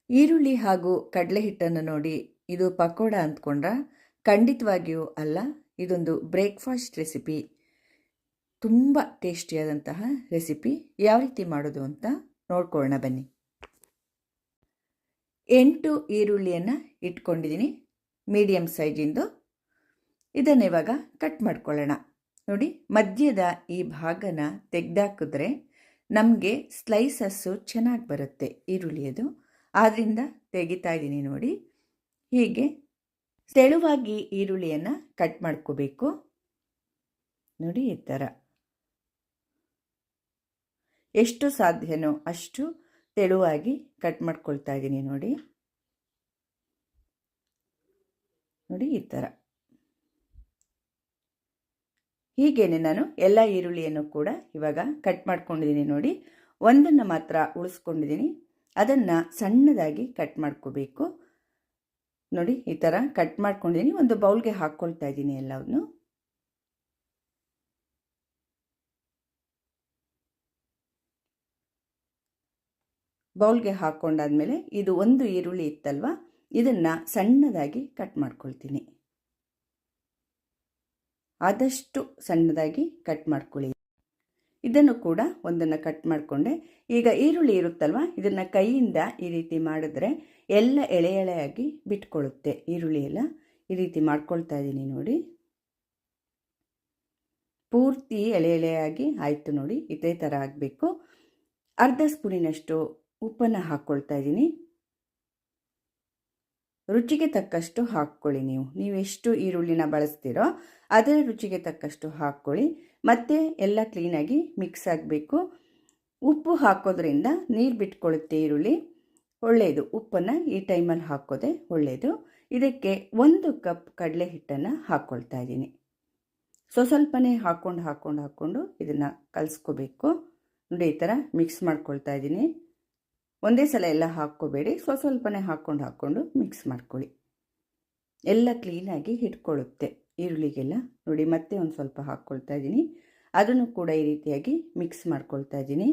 ಈರುಳ್ಳಿ ಹಾಗೂ ಕಡಲೆ ಹಿಟ್ಟನ್ನು ನೋಡಿ ಇದು ಪಕೋಡ ಅಂದ್ಕೊಂಡ್ರ? ಖಂಡಿತವಾಗಿಯೂ ಅಲ್ಲ. ಇದೊಂದು ಬ್ರೇಕ್ಫಾಸ್ಟ್ ರೆಸಿಪಿ. ತುಂಬ ಟೇಸ್ಟಿಯಾದಂತಹ ರೆಸಿಪಿ. ಯಾವ ರೀತಿ ಮಾಡೋದು ಅಂತ ನೋಡ್ಕೊಳ್ಳೋಣ ಬನ್ನಿ. 8 ಈರುಳ್ಳಿಯನ್ನು ಇಟ್ಕೊಂಡಿದ್ದೀನಿ, ಮೀಡಿಯಮ್ ಸೈಜಿಂದು. ಇದನ್ನು ಇವಾಗ ಕಟ್ ಮಾಡ್ಕೊಳ್ಳೋಣ. ನೋಡಿ, ಮಧ್ಯದ ಈ ಭಾಗನ ತೆಗೆದಾಕಿದ್ರೆ ನಮಗೆ ಸ್ಲೈಸಸ್ಸು ಚೆನ್ನಾಗಿ ಬರುತ್ತೆ ಈರುಳ್ಳಿಯದು. ಆದ್ದರಿಂದ ತೆಗಿತಾ ಇದ್ದೀನಿ ನೋಡಿ. ಹೀಗೆ ತೆಳುವಾಗಿ ಈರುಳ್ಳಿಯನ್ನು ಕಟ್ ಮಾಡ್ಕೋಬೇಕು. ನೋಡಿ, ಈ ಥರ ಎಷ್ಟು ಸಾಧ್ಯನೋ ಅಷ್ಟು ತೆಳುವಾಗಿ ಕಟ್ ಮಾಡ್ಕೊಳ್ತಾ ಇದ್ದೀನಿ ನೋಡಿ. ನೋಡಿ, ಈ ಥರ. ಹೀಗೇನೆ ನಾನು ಎಲ್ಲ ಈರುಳ್ಳಿಯನ್ನು ಕೂಡ ಇವಾಗ ಕಟ್ ಮಾಡ್ಕೊಂಡಿದ್ದೀನಿ ನೋಡಿ. ಒಂದನ್ನು ಮಾತ್ರ ಉಳಿಸ್ಕೊಂಡಿದ್ದೀನಿ, ಅದನ್ನು ಸಣ್ಣದಾಗಿ ಕಟ್ ಮಾಡ್ಕೋಬೇಕು. ನೋಡಿ, ಈ ಥರ ಕಟ್ ಮಾಡ್ಕೊಂಡಿದ್ದೀನಿ. ಒಂದು ಬೌಲ್ಗೆ ಹಾಕ್ಕೊಳ್ತಾ ಇದ್ದೀನಿ ಎಲ್ಲವನ್ನು. ಬೌಲ್ಗೆ ಹಾಕ್ಕೊಂಡಾದ್ಮೇಲೆ ಇದು ಒಂದು ಈರುಳ್ಳಿ ಇತ್ತಲ್ವ, ಇದನ್ನು ಸಣ್ಣದಾಗಿ ಕಟ್ ಮಾಡ್ಕೊಳ್ತೀನಿ. ಆದಷ್ಟು ಸಣ್ಣದಾಗಿ ಕಟ್ ಮಾಡ್ಕೊಳ್ಳಿ. ಇದನ್ನು ಕೂಡ ಒಂದನ್ನು ಕಟ್ ಮಾಡಿಕೊಂಡೆ. ಈಗ ಈರುಳ್ಳಿ ಇರುತ್ತಲ್ವ, ಇದನ್ನು ಕೈಯಿಂದ ಈ ರೀತಿ ಮಾಡಿದ್ರೆ ಎಲ್ಲ ಎಳೆ ಎಳೆಯಾಗಿ ಬಿಟ್ಕೊಳ್ಳುತ್ತೆ ಈರುಳ್ಳಿ ಎಲ್ಲ. ಈ ರೀತಿ ಮಾಡ್ಕೊಳ್ತಾ ಇದ್ದೀನಿ ನೋಡಿ. ಪೂರ್ತಿ ಎಳೆ ಎಳೆಯಾಗಿ ಆಯಿತು ನೋಡಿ. ಇದೇ ಥರ ಆಗಬೇಕು. ಅರ್ಧ ಸ್ಪೂನಿನಷ್ಟು ಉಪ್ಪನ್ನು ಹಾಕ್ಕೊಳ್ತಾ ಇದ್ದೀನಿ. ರುಚಿಗೆ ತಕ್ಕಷ್ಟು ಹಾಕ್ಕೊಳ್ಳಿ. ನೀವು ಎಷ್ಟು ಈರುಳ್ಳಿನ ಬಳಸ್ತೀರೋ ಅದರ ರುಚಿಗೆ ತಕ್ಕಷ್ಟು ಹಾಕ್ಕೊಳ್ಳಿ. ಮತ್ತು ಎಲ್ಲ ಕ್ಲೀನಾಗಿ ಮಿಕ್ಸ್ ಆಗಬೇಕು. ಉಪ್ಪು ಹಾಕೋದ್ರಿಂದ ನೀರು ಬಿಟ್ಕೊಳ್ಳುತ್ತೆ ಈರುಳ್ಳಿ. ಒಳ್ಳೆಯದು, ಉಪ್ಪನ್ನು ಈ ಟೈಮಲ್ಲಿ ಹಾಕೋದೆ ಒಳ್ಳೆಯದು. ಇದಕ್ಕೆ 1 ಕಪ್ ಕಡಲೆ ಹಿಟ್ಟನ್ನು ಹಾಕ್ಕೊಳ್ತಾ ಇದ್ದೀನಿ. ಸ್ವಲ್ಪನೇ ಹಾಕ್ಕೊಂಡು ಇದನ್ನು ಕಲಿಸ್ಕೋಬೇಕು. ನೋಡಿ, ಈ ಥರ ಮಿಕ್ಸ್ ಮಾಡ್ಕೊಳ್ತಾ ಇದ್ದೀನಿ. ಒಂದೇ ಸಲ ಎಲ್ಲ ಹಾಕ್ಕೋಬೇಡಿ, ಸ್ವಲ್ಪನೇ ಹಾಕ್ಕೊಂಡು ಮಿಕ್ಸ್ ಮಾಡ್ಕೊಳ್ಳಿ. ಎಲ್ಲ ಕ್ಲೀನಾಗಿ ಹಿಡ್ಕೊಳ್ಳುತ್ತೆ ಈರುಳ್ಳಿಗೆಲ್ಲ. ನೋಡಿ, ಮತ್ತೆ ಒಂದು ಸ್ವಲ್ಪ ಹಾಕ್ಕೊಳ್ತಾ ಇದ್ದೀನಿ. ಅದನ್ನು ಕೂಡ ಈ ರೀತಿಯಾಗಿ ಮಿಕ್ಸ್ ಮಾಡ್ಕೊಳ್ತಾ ಇದ್ದೀನಿ.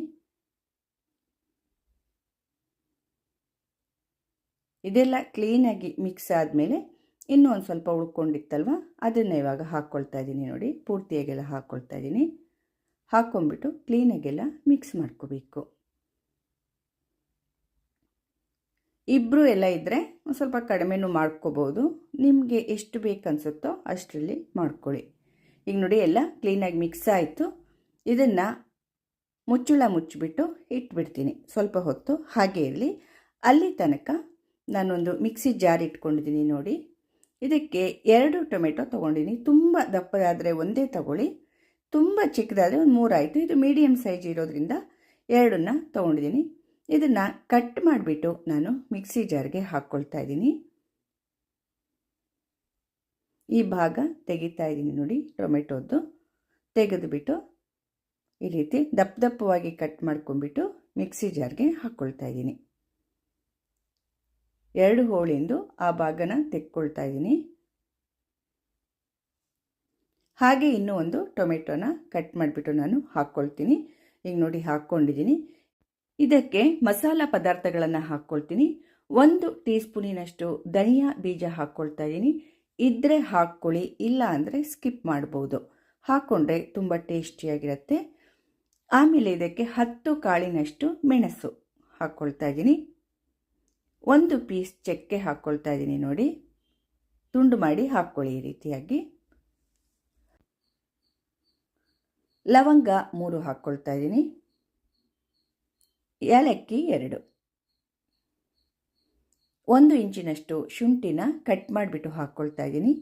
ಇದೆಲ್ಲ ಕ್ಲೀನಾಗಿ ಮಿಕ್ಸ್ ಆದಮೇಲೆ ಇನ್ನೂ ಒಂದು ಸ್ವಲ್ಪ ಉಳ್ಕೊಂಡಿತ್ತಲ್ವ, ಅದನ್ನು ಇವಾಗ ಹಾಕ್ಕೊಳ್ತಾ ಇದ್ದೀನಿ ನೋಡಿ. ಪೂರ್ತಿಯಾಗೆಲ್ಲ ಹಾಕ್ಕೊಳ್ತಾ ಇದ್ದೀನಿ. ಹಾಕ್ಕೊಂಡ್ಬಿಟ್ಟು ಕ್ಲೀನಾಗೆಲ್ಲ ಮಿಕ್ಸ್ ಮಾಡ್ಕೋಬೇಕು. ಇಬ್ಬರು ಎಲ್ಲ ಇದ್ದರೆ ಒಂದು ಸ್ವಲ್ಪ ಕಡಿಮೆನೂ ಮಾಡ್ಕೋಬೋದು. ನಿಮಗೆ ಎಷ್ಟು ಬೇಕನ್ಸುತ್ತೋ ಅಷ್ಟರಲ್ಲಿ ಮಾಡ್ಕೊಳ್ಳಿ. ಈಗ ನೋಡಿ, ಎಲ್ಲ ಕ್ಲೀನಾಗಿ ಮಿಕ್ಸ್ ಆಯಿತು. ಇದನ್ನು ಮುಚ್ಚಿಬಿಟ್ಟು ಇಟ್ಬಿಡ್ತೀನಿ ಸ್ವಲ್ಪ ಹೊತ್ತು. ಹಾಗೆ ಇರಲಿ. ಅಲ್ಲಿ ತನಕ ನಾನೊಂದು ಮಿಕ್ಸಿ ಜಾರ್ ಇಟ್ಕೊಂಡಿದ್ದೀನಿ ನೋಡಿ. ಇದಕ್ಕೆ 2 ಟೊಮೆಟೊ ತೊಗೊಂಡಿದ್ದೀನಿ. ತುಂಬ ದಪ್ಪದಾದರೆ ಒಂದೇ ತಗೊಳ್ಳಿ, ತುಂಬ ಚಿಕ್ಕದಾದರೆ ಒಂದು 3 ಆಯಿತು. ಇದು ಮೀಡಿಯಮ್ ಸೈಜ್ ಇರೋದ್ರಿಂದ 2 ತೊಗೊಂಡಿದ್ದೀನಿ. ಇದನ್ನು ಕಟ್ ಮಾಡಿಬಿಟ್ಟು ನಾನು ಮಿಕ್ಸಿ ಜಾರ್ಗೆ ಹಾಕ್ಕೊಳ್ತಾ ಇದ್ದೀನಿ. ಈ ಭಾಗ ತೆಗಿತಾ ಇದ್ದೀನಿ ನೋಡಿ, ಟೊಮೆಟೊದ್ದು. ತೆಗೆದುಬಿಟ್ಟು ಈ ರೀತಿ ದಪ್ಪವಾಗಿ ಕಟ್ ಮಾಡ್ಕೊಂಡ್ಬಿಟ್ಟು ಮಿಕ್ಸಿ ಜಾರ್ಗೆ ಹಾಕ್ಕೊಳ್ತಾ ಇದ್ದೀನಿ. 2 ಹೋಳಿಂದು ಆ ಭಾಗನ ತೆಕ್ಕೊಳ್ತಾ ಇದ್ದೀನಿ. ಹಾಗೆ ಇನ್ನೂ ಒಂದು ಟೊಮೆಟೊನ ಕಟ್ ಮಾಡಿಬಿಟ್ಟು ನಾನು ಹಾಕ್ಕೊಳ್ತೀನಿ. ಈಗ ನೋಡಿ, ಹಾಕ್ಕೊಂಡಿದ್ದೀನಿ. ಇದಕ್ಕೆ ಮಸಾಲ ಪದಾರ್ಥಗಳನ್ನು ಹಾಕ್ಕೊಳ್ತೀನಿ. 1 ಟೀ ಸ್ಪೂನಿನಷ್ಟು ಧನಿಯಾ ಬೀಜ ಹಾಕ್ಕೊಳ್ತಾ ಇದ್ದೀನಿ. ಇದ್ದರೆ ಹಾಕ್ಕೊಳ್ಳಿ, ಇಲ್ಲ ಅಂದರೆ ಸ್ಕಿಪ್ ಮಾಡ್ಬೋದು. ಹಾಕ್ಕೊಂಡ್ರೆ ತುಂಬ ಟೇಸ್ಟಿಯಾಗಿರುತ್ತೆ. ಆಮೇಲೆ ಇದಕ್ಕೆ 10 ಕಾಳಿನಷ್ಟು ಮೆಣಸು ಹಾಕ್ಕೊಳ್ತಾ ಇದ್ದೀನಿ. 1 ಪೀಸ್ ಚಕ್ಕೆ ಹಾಕ್ಕೊಳ್ತಾ ಇದ್ದೀನಿ ನೋಡಿ. ತುಂಡು ಮಾಡಿ ಹಾಕ್ಕೊಳ್ಳಿ ಈ ರೀತಿಯಾಗಿ. ಲವಂಗ 3 ಹಾಕ್ಕೊಳ್ತಾ ಇದ್ದೀನಿ. ಏಲಕ್ಕಿ 2. 1 ಇಂಚಿನಷ್ಟು ಶುಂಠಿನ ಕಟ್ ಮಾಡಿಬಿಟ್ಟು ಹಾಕ್ಕೊಳ್ತಾ ಇದ್ದೀನಿ.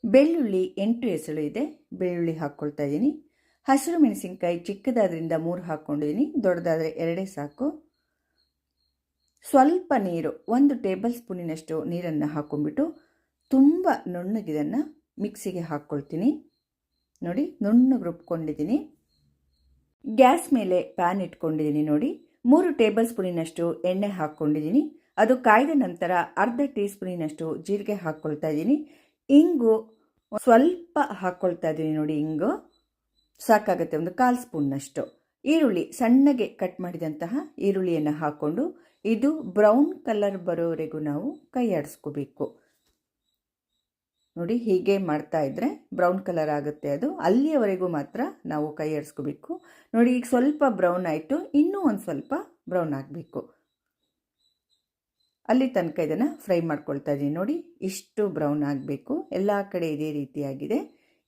ಬೆಳ್ಳುಳ್ಳಿ 8 ಎಸಳು ಇದೆ, ಬೆಳ್ಳುಳ್ಳಿ ಹಾಕ್ಕೊಳ್ತಾ ಇದ್ದೀನಿ. ಹಸಿರು ಮೆಣಸಿನ್ಕಾಯಿ ಚಿಕ್ಕದಾದ್ರಿಂದ 3 ಹಾಕ್ಕೊಂಡಿದ್ದೀನಿ, ದೊಡ್ಡದಾದರೆ 2 ಸಾಕು. ಸ್ವಲ್ಪ ನೀರು, 1 ಟೇಬಲ್ ಸ್ಪೂನಿನಷ್ಟು ನೀರನ್ನು ಹಾಕ್ಕೊಂಡ್ಬಿಟ್ಟು ತುಂಬ ನುಣ್ಣಗಿದನ್ನು ಮಿಕ್ಸಿಗೆ ಹಾಕ್ಕೊಳ್ತೀನಿ. ನೋಡಿ, ನುಣ್ಣಗೆ ರುಬ್ಕೊಂಡಿದ್ದೀನಿ. ಗ್ಯಾಸ್ ಮೇಲೆ ಪ್ಯಾನ್ ಇಟ್ಕೊಂಡಿದ್ದೀನಿ ನೋಡಿ. 3 ಟೇಬಲ್ ಸ್ಪೂನಿನಷ್ಟು ಎಣ್ಣೆ ಹಾಕ್ಕೊಂಡಿದ್ದೀನಿ. ಅದು ಕಾಯ್ದ ನಂತರ ಅರ್ಧ ಟೀ ಸ್ಪೂನಿನಷ್ಟು ಜೀರಿಗೆ ಹಾಕ್ಕೊಳ್ತಾ ಇದ್ದೀನಿ. ಇಂಗು ಸ್ವಲ್ಪ ಹಾಕ್ಕೊಳ್ತಾ ಇದ್ದೀನಿ ನೋಡಿ. ಇಂಗು ಸಾಕಾಗುತ್ತೆ, ಒಂದು 1/4 ಸ್ಪೂನ್ನಷ್ಟು. ಈರುಳ್ಳಿ ಸಣ್ಣಗೆ ಕಟ್ ಮಾಡಿದಂತಹ ಈರುಳ್ಳಿಯನ್ನು ಹಾಕ್ಕೊಂಡು ಇದು ಬ್ರೌನ್ ಕಲರ್ ಬರೋವರೆಗೂ ನಾವು ಕೈ ಆಡಿಸ್ಕೋಬೇಕು. ನೋಡಿ, ಹೀಗೆ ಮಾಡ್ತಾ ಇದ್ದರೆ ಬ್ರೌನ್ ಕಲರ್ ಆಗುತ್ತೆ. ಅದು ಅಲ್ಲಿಯವರೆಗೂ ಮಾತ್ರ ನಾವು ಕೈ ಆಡಿಸ್ಕೋಬೇಕು. ನೋಡಿ, ಈಗ ಸ್ವಲ್ಪ ಬ್ರೌನ್ ಆಯಿತು, ಇನ್ನೂ ಒಂದು ಸ್ವಲ್ಪ ಬ್ರೌನ್ ಆಗಬೇಕು. ಅಲ್ಲಿ ತನಕ ಇದನ್ನು ಫ್ರೈ ಮಾಡ್ಕೊಳ್ತಾ ಇದ್ದೀನಿ. ನೋಡಿ, ಇಷ್ಟು ಬ್ರೌನ್ ಆಗಬೇಕು. ಎಲ್ಲ ಕಡೆ ಇದೇ ರೀತಿಯಾಗಿದೆ.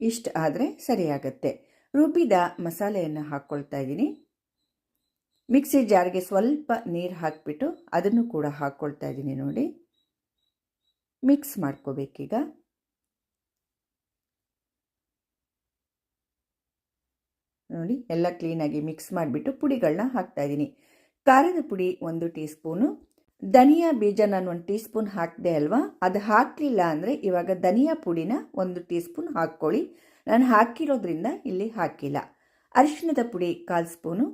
ಇಷ್ಟು ಆದರೆ ಸರಿಯಾಗತ್ತೆ. ರುಬ್ಬಿದ ಮಸಾಲೆಯನ್ನು ಹಾಕ್ಕೊಳ್ತಾ ಇದ್ದೀನಿ. ಮಿಕ್ಸಿ ಜಾರ್ಗೆ ಸ್ವಲ್ಪ ನೀರು ಹಾಕಿಬಿಟ್ಟು ಅದನ್ನು ಕೂಡ ಹಾಕ್ಕೊಳ್ತಾ ಇದ್ದೀನಿ. ನೋಡಿ, ಮಿಕ್ಸ್ ಮಾಡ್ಕೋಬೇಕೀಗ. ನೋಡಿ, ಎಲ್ಲ ಕ್ಲೀನಾಗಿ ಮಿಕ್ಸ್ ಮಾಡಿಬಿಟ್ಟು ಪುಡಿಗಳನ್ನ ಹಾಕ್ತಾಯಿದ್ದೀನಿ. ಖಾರದ ಪುಡಿ 1 ಟೀ ಸ್ಪೂನು, ಧನಿಯಾ ಬೀಜ ನಾನು 1 ಟೀ ಸ್ಪೂನ್ ಹಾಕಿದೆ ಅಲ್ವಾ, ಅದು ಹಾಕಲಿಲ್ಲ ಅಂದರೆ ಇವಾಗ ಧನಿಯಾ ಪುಡಿನ 1 ಟೀ ಸ್ಪೂನ್ ಹಾಕ್ಕೊಳ್ಳಿ. ನಾನು ಹಾಕಿರೋದ್ರಿಂದ ಇಲ್ಲಿ ಹಾಕಿಲ್ಲ. ಅರಿಶಿಣದ ಪುಡಿ 1/4 ಸ್ಪೂನು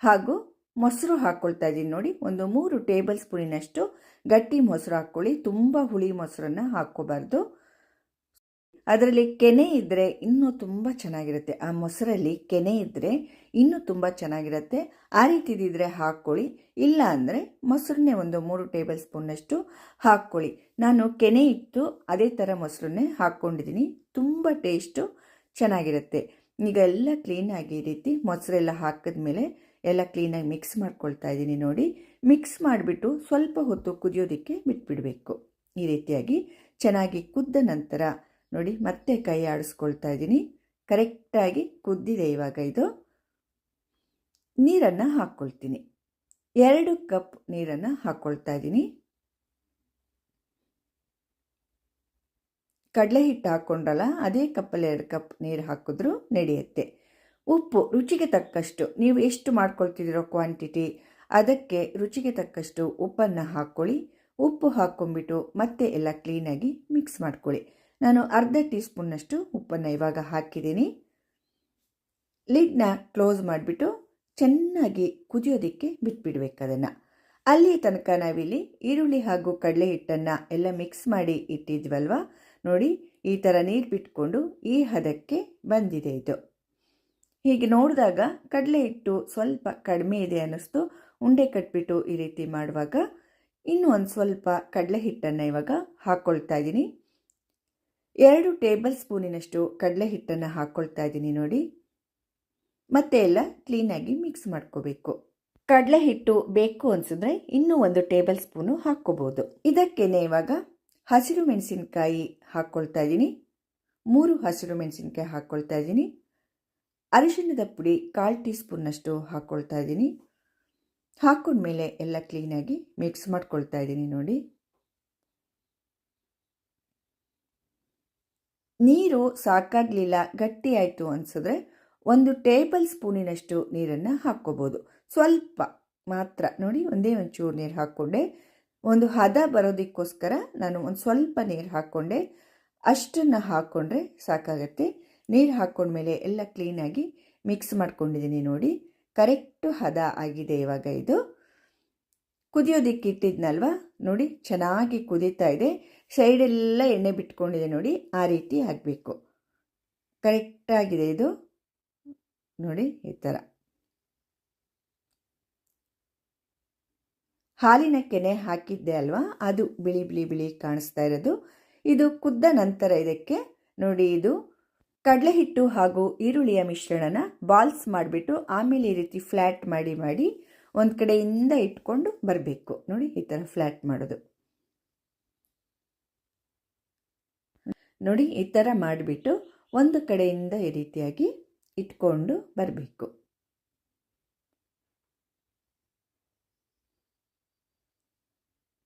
ಹಾಗೂ ಮೊಸರು ಹಾಕ್ಕೊಳ್ತಾ ಇದ್ದೀನಿ. ನೋಡಿ, ಒಂದು 3 ಟೇಬಲ್ ಸ್ಪೂನಿನಷ್ಟು ಗಟ್ಟಿ ಮೊಸರು ಹಾಕ್ಕೊಳ್ಳಿ. ತುಂಬ ಹುಳಿ ಮೊಸರನ್ನು ಹಾಕ್ಕೋಬಾರ್ದು. ಅದರಲ್ಲಿ ಕೆನೆ ಇದ್ದರೆ ಇನ್ನೂ ತುಂಬ ಚೆನ್ನಾಗಿರುತ್ತೆ. ಆ ಮೊಸರಲ್ಲಿ ಕೆನೆ ಇದ್ದರೆ ಇನ್ನೂ ತುಂಬ ಚೆನ್ನಾಗಿರುತ್ತೆ. ಆ ರೀತಿ ಇದ್ದರೆ ಹಾಕ್ಕೊಳ್ಳಿ. ಇಲ್ಲ ಅಂದರೆ ಮೊಸರನ್ನೇ ಒಂದು 3 ಟೇಬಲ್ ಸ್ಪೂನ್ನಷ್ಟು ಹಾಕ್ಕೊಳ್ಳಿ. ನಾನು ಕೆನೆ ಇತ್ತು ಅದೇ ಥರ ಮೊಸರನ್ನೇ ಹಾಕ್ಕೊಂಡಿದ್ದೀನಿ. ತುಂಬ ಟೇಸ್ಟು ಚೆನ್ನಾಗಿರುತ್ತೆ. ಈಗ ಎಲ್ಲ ಕ್ಲೀನಾಗಿ ಈ ರೀತಿ ಮೊಸರೆಲ್ಲ ಹಾಕಿದ್ಮೇಲೆ ಎಲ್ಲ ಕ್ಲೀನಾಗಿ ಮಿಕ್ಸ್ ಮಾಡ್ಕೊಳ್ತಾ ಇದ್ದೀನಿ. ನೋಡಿ, ಮಿಕ್ಸ್ ಮಾಡಿಬಿಟ್ಟು ಸ್ವಲ್ಪ ಹೊತ್ತು ಕುದಿಯೋದಕ್ಕೆ ಬಿಟ್ಬಿಡಬೇಕು. ಈ ರೀತಿಯಾಗಿ ಚೆನ್ನಾಗಿ ಕುದ್ದ ನಂತರ ನೋಡಿ ಮತ್ತೆ ಕೈ ಆಡಿಸ್ಕೊಳ್ತಾ ಇದ್ದೀನಿ. ಕರೆಕ್ಟಾಗಿ ಕುದ್ದಿದೆ. ಇವಾಗ ಇದು ನೀರನ್ನು ಹಾಕ್ಕೊಳ್ತೀನಿ. 2 ಕಪ್ ನೀರನ್ನು ಹಾಕ್ಕೊಳ್ತಾ ಇದ್ದೀನಿ. ಕಡಲೆ ಹಿಟ್ಟು ಹಾಕ್ಕೊಂಡ್ರಲ್ಲ, ಅದೇ ಕಪ್ಪಲ್ಲಿ 2 ಕಪ್ ನೀರು ಹಾಕಿದ್ರೂ ನಡೆಯುತ್ತೆ. ಉಪ್ಪು ರುಚಿಗೆ ತಕ್ಕಷ್ಟು, ನೀವು ಎಷ್ಟು ಮಾಡ್ಕೊಳ್ತಿದ್ದೀರೋ ಕ್ವಾಂಟಿಟಿ ಅದಕ್ಕೆ ರುಚಿಗೆ ತಕ್ಕಷ್ಟು ಉಪ್ಪನ್ನು ಹಾಕ್ಕೊಳ್ಳಿ. ಉಪ್ಪು ಹಾಕ್ಕೊಂಬಿಟ್ಟು ಮತ್ತೆ ಎಲ್ಲ ಕ್ಲೀನಾಗಿ ಮಿಕ್ಸ್ ಮಾಡ್ಕೊಳ್ಳಿ. ನಾನು ಅರ್ಧ ಟೀ ಸ್ಪೂನ್ನಷ್ಟು ಉಪ್ಪನ್ನು ಇವಾಗ ಹಾಕಿದ್ದೀನಿ. ಲಿಡ್ನ ಕ್ಲೋಸ್ ಮಾಡಿಬಿಟ್ಟು ಚೆನ್ನಾಗಿ ಕುದಿಯೋದಕ್ಕೆ ಬಿಟ್ಬಿಡ್ಬೇಕು ಅದನ್ನು. ಅಲ್ಲಿ ತನಕ ನಾವಿಲ್ಲಿ ಈರುಳ್ಳಿ ಹಾಗೂ ಕಡಲೆ ಹಿಟ್ಟನ್ನು ಎಲ್ಲ ಮಿಕ್ಸ್ ಮಾಡಿ ಇಟ್ಟಿದ್ವಲ್ವ. ನೋಡಿ, ಈ ಥರ ನೀರು ಬಿಟ್ಕೊಂಡು ಈ ಹದಕ್ಕೆ ಬಂದಿದೆ ಇದು. ಹೀಗೆ ನೋಡಿದಾಗ ಕಡಲೆ ಹಿಟ್ಟು ಸ್ವಲ್ಪ ಕಡಿಮೆ ಇದೆ ಅನ್ನಿಸ್ತು. ಉಂಡೆ ಕಟ್ಬಿಟ್ಟು ಈ ರೀತಿ ಮಾಡುವಾಗ ಇನ್ನೂ ಒಂದು ಸ್ವಲ್ಪ ಕಡಲೆ ಹಿಟ್ಟನ್ನು ಇವಾಗ ಹಾಕ್ಕೊಳ್ತಾ ಇದ್ದೀನಿ. 2 ಟೇಬಲ್ ಸ್ಪೂನಿನಷ್ಟು ಕಡಲೆ ಹಿಟ್ಟನ್ನು ಹಾಕ್ಕೊಳ್ತಾ ಇದ್ದೀನಿ. ನೋಡಿ, ಮತ್ತೆ ಎಲ್ಲ ಕ್ಲೀನಾಗಿ ಮಿಕ್ಸ್ ಮಾಡ್ಕೋಬೇಕು. ಕಡಲೆ ಹಿಟ್ಟು ಬೇಕು ಅನಿಸಿದ್ರೆ ಇನ್ನೂ 1 ಟೇಬಲ್ ಸ್ಪೂನು ಹಾಕ್ಕೋಬೋದು. ಇದಕ್ಕೇನೆ ಇವಾಗ ಹಸಿರು ಮೆಣಸಿನಕಾಯಿ ಹಾಕ್ಕೊಳ್ತಾ ಇದ್ದೀನಿ. 3 ಹಸಿರು ಮೆಣಸಿನಕಾಯಿ ಹಾಕ್ಕೊಳ್ತಾ ಇದ್ದೀನಿ. ಅರಿಶಿಣದ ಪುಡಿ 1/4 ಟೀ ಸ್ಪೂನ್ನಷ್ಟು ಹಾಕ್ಕೊಳ್ತಾ ಇದ್ದೀನಿ. ಹಾಕ್ಕೊಂಡ್ಮೇಲೆ ಎಲ್ಲ ಕ್ಲೀನಾಗಿ ಮಿಕ್ಸ್ ಮಾಡ್ಕೊಳ್ತಾ ಇದ್ದೀನಿ. ನೋಡಿ, ನೀರು ಸಾಕಾಗಲಿಲ್ಲ, ಗಟ್ಟಿ ಆಯಿತು ಅನಿಸಿದ್ರೆ 1 ಟೇಬಲ್ ಸ್ಪೂನಿನಷ್ಟು ನೀರನ್ನು ಹಾಕ್ಕೋಬೋದು. ಸ್ವಲ್ಪ ಮಾತ್ರ. ನೋಡಿ, ಒಂಚೂರು ನೀರು ಹಾಕ್ಕೊಂಡೆ. ಒಂದು ಹದ ಬರೋದಕ್ಕೋಸ್ಕರ ನಾನು ಒಂದು ಸ್ವಲ್ಪ ನೀರು ಹಾಕ್ಕೊಂಡೆ. ಅಷ್ಟನ್ನು ಹಾಕ್ಕೊಂಡ್ರೆ ಸಾಕಾಗತ್ತೆ. ನೀರು ಹಾಕ್ಕೊಂಡ್ಮೇಲೆ ಎಲ್ಲ ಕ್ಲೀನಾಗಿ ಮಿಕ್ಸ್ ಮಾಡ್ಕೊಂಡಿದ್ದೀನಿ. ನೋಡಿ, ಕರೆಕ್ಟು ಹದ ಆಗಿದೆ. ಇವಾಗ ಇದು ಕುದಿಯೋದಕ್ಕೆ ಇಟ್ಟಿದ್ನಲ್ವ, ನೋಡಿ ಚೆನ್ನಾಗಿ ಕುದೀತಾ ಇದೆ. ಸೈಡೆಲ್ಲ ಎಣ್ಣೆ ಬಿಟ್ಕೊಂಡಿದೆ. ನೋಡಿ, ಆ ರೀತಿ ಆಗಬೇಕು. ಕರೆಕ್ಟಾಗಿದೆ ಇದು. ನೋಡಿ, ಈ ಥರ ಹಾಲಿನ ಕೆನೆ ಹಾಕಿದ್ದೆ ಅಲ್ವಾ, ಅದು ಬಿಳಿ ಬಿಳಿ ಬಿಳಿ ಕಾಣಿಸ್ತಾ ಇರೋದು. ಇದು ಕುದ್ದ ನಂತರ ಇದಕ್ಕೆ ನೋಡಿ, ಇದು ಕಡಲೆ ಹಿಟ್ಟು ಹಾಗೂ ಈರುಳ್ಳಿಯ ಮಿಶ್ರಣನ ಬಾಲ್ಸ್ ಮಾಡಿಬಿಟ್ಟು ಆಮೇಲೆ ಈ ರೀತಿ ಫ್ಲ್ಯಾಟ್ ಮಾಡಿ ಮಾಡಿ ಒಂದು ಕಡೆಯಿಂದ ಇಟ್ಕೊಂಡು ಬರಬೇಕು. ನೋಡಿ, ಈ ಥರ ಫ್ಲ್ಯಾಟ್ ಮಾಡೋದು. ನೋಡಿ, ಈ ಥರ ಮಾಡಿಬಿಟ್ಟು ಒಂದು ಕಡೆಯಿಂದ ಈ ರೀತಿಯಾಗಿ ಇಟ್ಕೊಂಡು ಬರಬೇಕು.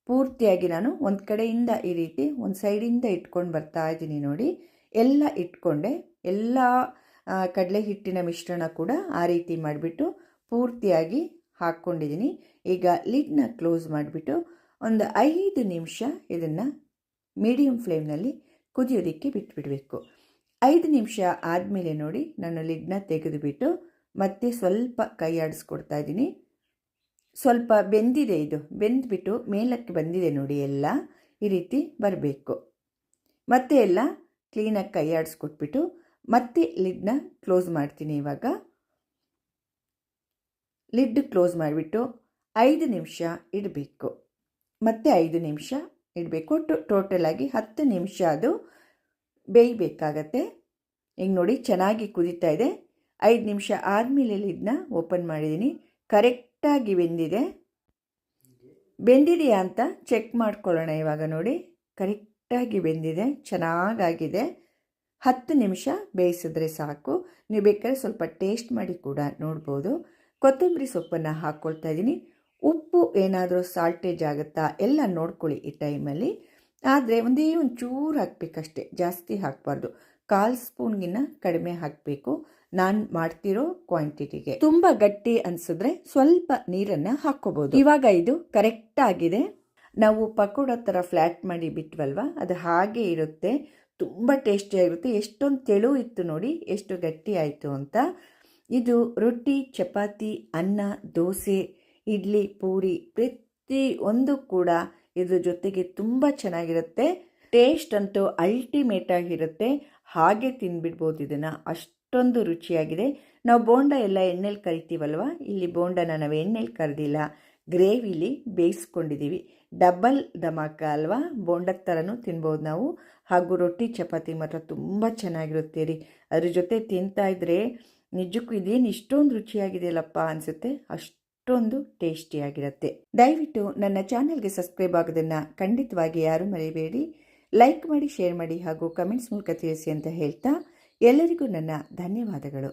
ಪೂರ್ತಿಯಾಗಿ ನಾನು ಒಂದು ಕಡೆಯಿಂದ ಈ ರೀತಿ ಒಂದು ಸೈಡಿಂದ ಇಟ್ಕೊಂಡು ಬರ್ತಾ ಇದ್ದೀನಿ. ನೋಡಿ, ಎಲ್ಲ ಇಟ್ಕೊಂಡೆ. ಎಲ್ಲ ಕಡಲೆ ಹಿಟ್ಟಿನ ಮಿಶ್ರಣ ಕೂಡ ಆ ರೀತಿ ಮಾಡಿಬಿಟ್ಟು ಪೂರ್ತಿಯಾಗಿ ಹಾಕ್ಕೊಂಡಿದ್ದೀನಿ. ಈಗ ಲಿಡ್ನ ಕ್ಲೋಸ್ ಮಾಡಿಬಿಟ್ಟು ಒಂದು 5 ನಿಮಿಷ ಇದನ್ನು ಮೀಡಿಯಮ್ ಫ್ಲೇಮ್ನಲ್ಲಿ ಕುದಿಯೋದಕ್ಕೆ ಬಿಟ್ಬಿಡಬೇಕು. 5 ನಿಮಿಷ ಆದಮೇಲೆ ನೋಡಿ, ನಾನು ಲಿಡ್ನ ತೆಗೆದುಬಿಟ್ಟು ಮತ್ತೆ ಸ್ವಲ್ಪ ಕೈ ಆಡಿಸ್ಕೊಡ್ತಾ ಇದ್ದೀನಿ. ಸ್ವಲ್ಪ ಬೆಂದಿದೆ. ಇದು ಬೆಂದ್ಬಿಟ್ಟು ಮೇಲಕ್ಕೆ ಬಂದಿದೆ. ನೋಡಿ, ಎಲ್ಲ ಈ ರೀತಿ ಬರಬೇಕು. ಮತ್ತೆ ಎಲ್ಲ ಕ್ಲೀನಾಗಿ ಕೈ ಆಡಿಸ್ಕೊಟ್ಬಿಟ್ಟು ಮತ್ತೆ ಲಿಡ್ನ ಕ್ಲೋಸ್ ಮಾಡ್ತೀನಿ. ಇವಾಗ ಲಿಡ್ ಕ್ಲೋಸ್ ಮಾಡಿಬಿಟ್ಟು 5 ನಿಮಿಷ ಇಡಬೇಕು. ಮತ್ತೆ 5 ನಿಮಿಷ ಇಡಬೇಕು. ಟೋಟಲ್ ಆಗಿ 10 ನಿಮಿಷ ಅದು ಬೇಯಬೇಕಾಗತ್ತೆ. ಈಗ ನೋಡಿ ಚೆನ್ನಾಗಿ ಕುದೀತಾ ಇದೆ. 5 ನಿಮಿಷ ಆದಮೇಲೆ ಇದನ್ನ ಓಪನ್ ಮಾಡಿದ್ದೀನಿ. ಕರೆಕ್ಟಾಗಿ ಬೆಂದಿದೆಯಾ ಅಂತ ಚೆಕ್ ಮಾಡ್ಕೊಳ್ಳೋಣ. ಇವಾಗ ನೋಡಿ ಕರೆಕ್ಟಾಗಿ ಬೆಂದಿದೆ, ಚೆನ್ನಾಗಾಗಿದೆ. 10 ನಿಮಿಷ ಬೇಯಿಸಿದ್ರೆ ಸಾಕು. ನೀವು ಬೇಕಾದ್ರೆ ಸ್ವಲ್ಪ ಟೇಸ್ಟ್ ಮಾಡಿ ಕೂಡ ನೋಡ್ಬೋದು. ಕೊತ್ತಂಬರಿ ಸೊಪ್ಪನ್ನು ಹಾಕ್ಕೊಳ್ತಾ ಇದ್ದೀನಿ. ಉಪ್ಪು ಏನಾದರೂ ಸಾಲ್ಟೇಜ್ ಆಗುತ್ತಾ ಎಲ್ಲ ನೋಡ್ಕೊಳ್ಳಿ ಈ ಟೈಮಲ್ಲಿ. ಆದರೆ ಒಂದೇ ಚೂರು ಹಾಕಬೇಕಷ್ಟೆ, ಜಾಸ್ತಿ ಹಾಕಬಾರ್ದು. 1/4 ಸ್ಪೂನ್ಗಿನ್ನ ಕಡಿಮೆ ಹಾಕಬೇಕು ನಾನು ಮಾಡ್ತಿರೋ ಕ್ವಾಂಟಿಟಿಗೆ. ತುಂಬ ಗಟ್ಟಿ ಅನಿಸಿದ್ರೆ ಸ್ವಲ್ಪ ನೀರನ್ನು ಹಾಕ್ಕೋಬೋದು. ಇವಾಗ ಇದು ಕರೆಕ್ಟ್ ಆಗಿದೆ. ನಾವು ಪಕೋಡ ಥರ ಫ್ಲ್ಯಾಟ್ ಮಾಡಿ ಬಿಟ್ವಲ್ವ, ಅದು ಹಾಗೆ ಇರುತ್ತೆ. ತುಂಬ ಟೇಸ್ಟಿಯಾಗಿರುತ್ತೆ. ಎಷ್ಟೊಂದು ತೆಳು ಇತ್ತು ನೋಡಿ, ಎಷ್ಟು ಗಟ್ಟಿ ಆಯಿತು ಅಂತ. ಇದು ರೊಟ್ಟಿ, ಚಪಾತಿ, ಅನ್ನ, ದೋಸೆ, ಇಡ್ಲಿ, ಪೂರಿ ಪ್ರತಿ ಒಂದು ಕೂಡ ಇದ್ರ ಜೊತೆಗೆ ತುಂಬ ಚೆನ್ನಾಗಿರುತ್ತೆ. ಟೇಸ್ಟ್ ಅಂತೂ ಅಲ್ಟಿಮೇಟ್ ಆಗಿರುತ್ತೆ. ಹಾಗೆ ತಿಂದ್ಬಿಡ್ಬೋದು ಇದನ್ನು, ಅಷ್ಟೊಂದು ರುಚಿಯಾಗಿದೆ. ನಾವು ಬೋಂಡ ಎಲ್ಲ ಎಣ್ಣೆಲಿ ಕರಿತೀವಲ್ವ, ಇಲ್ಲಿ ಬೋಂಡನ ನಾವು ಎಣ್ಣೆಲಿ ಕರೆದಿಲ್ಲ, ಗ್ರೇವಿಲಿ ಬೇಯಿಸ್ಕೊಂಡಿದ್ದೀವಿ. ಡಬಲ್ ಧಮಾಕ ಅಲ್ವಾ, ಬೋಂಡದ ಥರನೂ ತಿನ್ಬೋದು ನಾವು. ಹಾಗೂ ರೊಟ್ಟಿ ಚಪಾತಿ ಮಾತ್ರ ತುಂಬ ಚೆನ್ನಾಗಿರುತ್ತೆ ರೀ. ಅದ್ರ ಜೊತೆ ತಿಂತಾಯಿದ್ರೆ ನಿಜಕ್ಕೂ ಇದೇನು ಇಷ್ಟೊಂದು ರುಚಿಯಾಗಿದೆಯಲ್ಲಪ್ಪ ಅನಿಸುತ್ತೆ, ಅಷ್ಟೊಂದು ಟೇಸ್ಟಿಯಾಗಿರುತ್ತೆ. ದಯವಿಟ್ಟು ನನ್ನ ಚಾನಲ್ಗೆ ಸಬ್ಸ್ಕ್ರೈಬ್ ಆಗೋದನ್ನು ಖಂಡಿತವಾಗಿ ಯಾರೂ ಮರೆಯಬೇಡಿ. ಲೈಕ್ ಮಾಡಿ, ಶೇರ್ ಮಾಡಿ ಹಾಗೂ ಕಮೆಂಟ್ಸ್ ಮೂಲಕ ತಿಳಿಸಿ ಅಂತ ಹೇಳ್ತಾ ಎಲ್ಲರಿಗೂ ನನ್ನ ಧನ್ಯವಾದಗಳು.